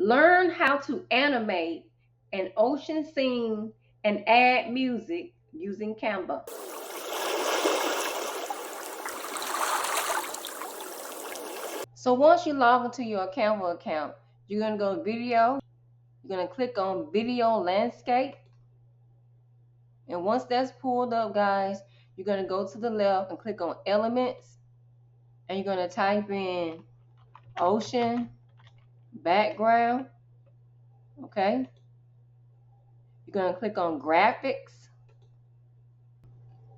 Learn how to animate an ocean scene and add music using Canva. So once you log into your Canva account, you're going to go to video. You're going to click on video landscape. And once that's pulled up, guys, you're going to go to the left and click on elements. And you're going to type in ocean background. Okay. You're going to click on graphics.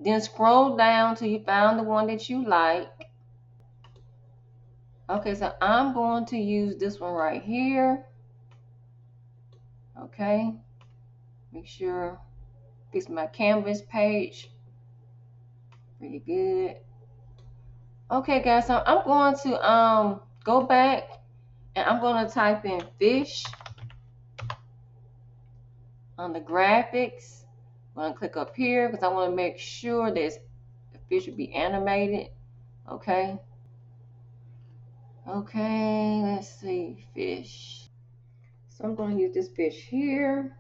Then scroll down till you found the one that you like. Okay, so I'm going to use this one right here. Okay. Make sure fix my canvas page. Pretty good. Okay, guys, so I'm going to go back and I'm going to type in fish on the graphics. I'm going to click up here because I want to make sure that the fish will be animated. Okay. Okay, let's see, fish. So I'm going to use this fish here.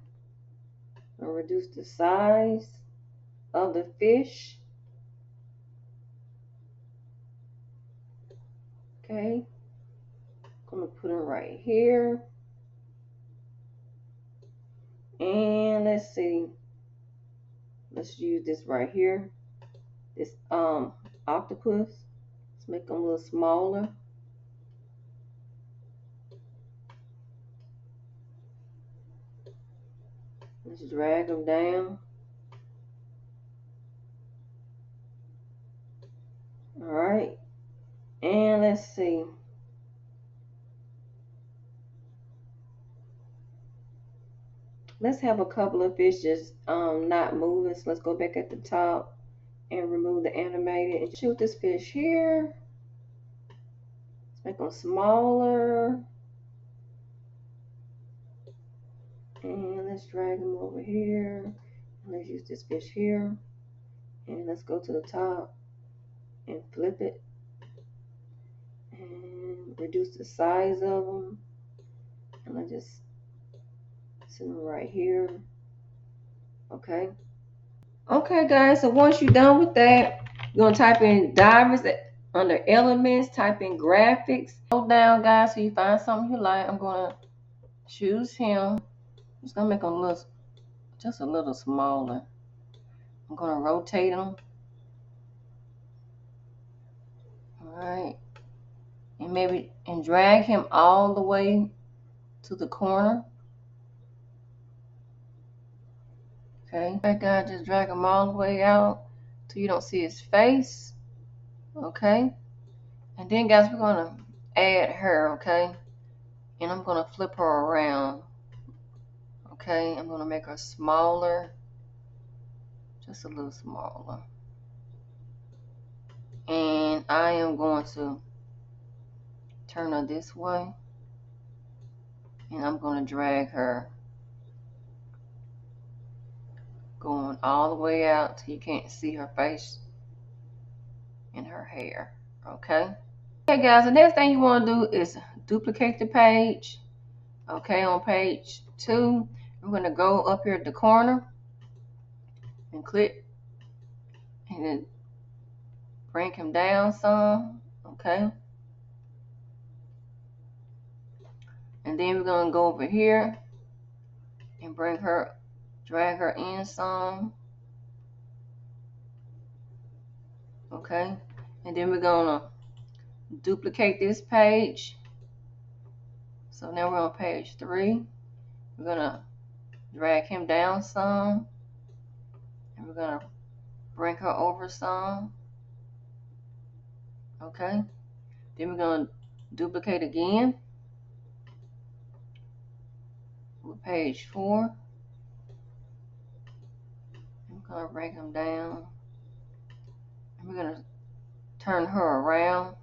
I'm going to reduce the size of the fish. Okay. I'm going to put it right here. And let's see. Let's use this right here. This octopus. Let's make them a little smaller. Let's drag them down. All right. And let's see. Let's have a couple of fish just not moving. So let's go back at the top and remove the animated and shoot this fish here. Let's make them smaller. And let's drag them over here. Let's use this fish here. And let's go to the top and flip it. And reduce the size of them. And I just set them right here. Okay. Okay, guys. So once you're done with that, you're gonna type in divers under elements. Type in graphics. Go down, guys, so you find something you like. I'm gonna choose him. I'm just gonna make him just a little smaller. I'm gonna rotate him. All right, and drag him all the way to the corner. Okay, that guy, just drag him all the way out till you don't see his face. Okay, and then, guys, we're gonna add her. Okay, and I'm gonna flip her around. Okay, I'm gonna make her smaller, just a little smaller. And I am going to turn her this way. And I'm going to drag her going all the way out till you can't see her face and her hair. Okay. Okay, guys, the next thing you want to do is duplicate the page. Okay, on page 2, I'm going to go up here at the corner and click and then bring him down some. Okay. And then we're going to go over here and drag her in some. Okay. And then we're going to duplicate this page. So now we're on page 3. We're going to drag him down some. And we're going to bring her over some. Okay. Then we're going to duplicate again. With page 4. I'm going to bring him down. And we're going to turn her around.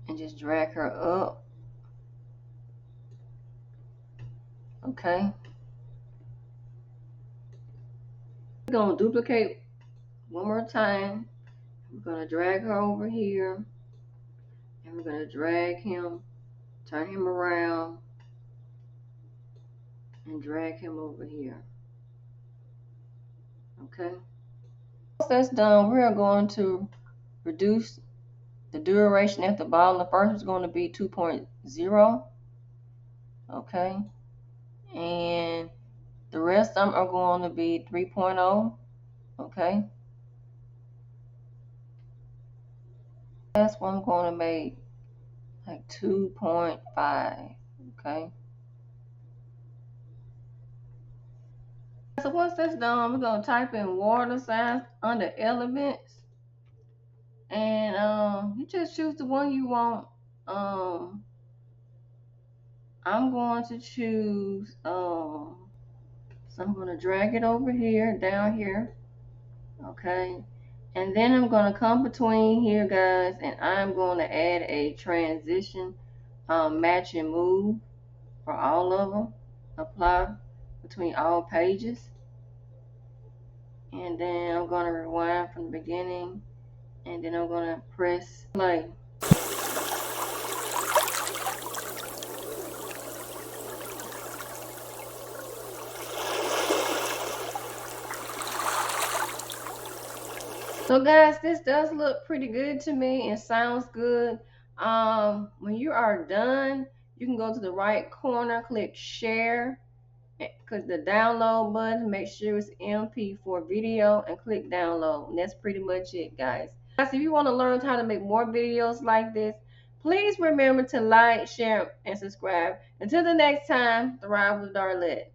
And just drag her up. Okay. We're going to duplicate one more time. We're going to drag her over here. And we're going to drag him turn him around and drag him over here. Okay. Once that's done, we are going to reduce the duration at the bottom. The first is going to be 2.0. Okay. And the rest of them are going to be 3.0. Okay. That's what I'm going to make like 2.5. Okay. So once that's done, we're going to type in water size under elements. And you just choose the one you want. I'm going to choose, so I'm going to drag it over here, down here. Okay. And then I'm going to come between here, guys, and I'm going to add a transition match and move for all of them. Apply between all pages. And then I'm going to rewind from the beginning, and then I'm going to press play. So guys, this does look pretty good to me and sounds good. When you are done, you can go to the right corner, click share, click the download button, make sure it's MP4 video, and click download. And that's pretty much it, guys. If you want to learn how to make more videos like this, please remember to like, share, and subscribe. Until the next time, thrive with Darlette.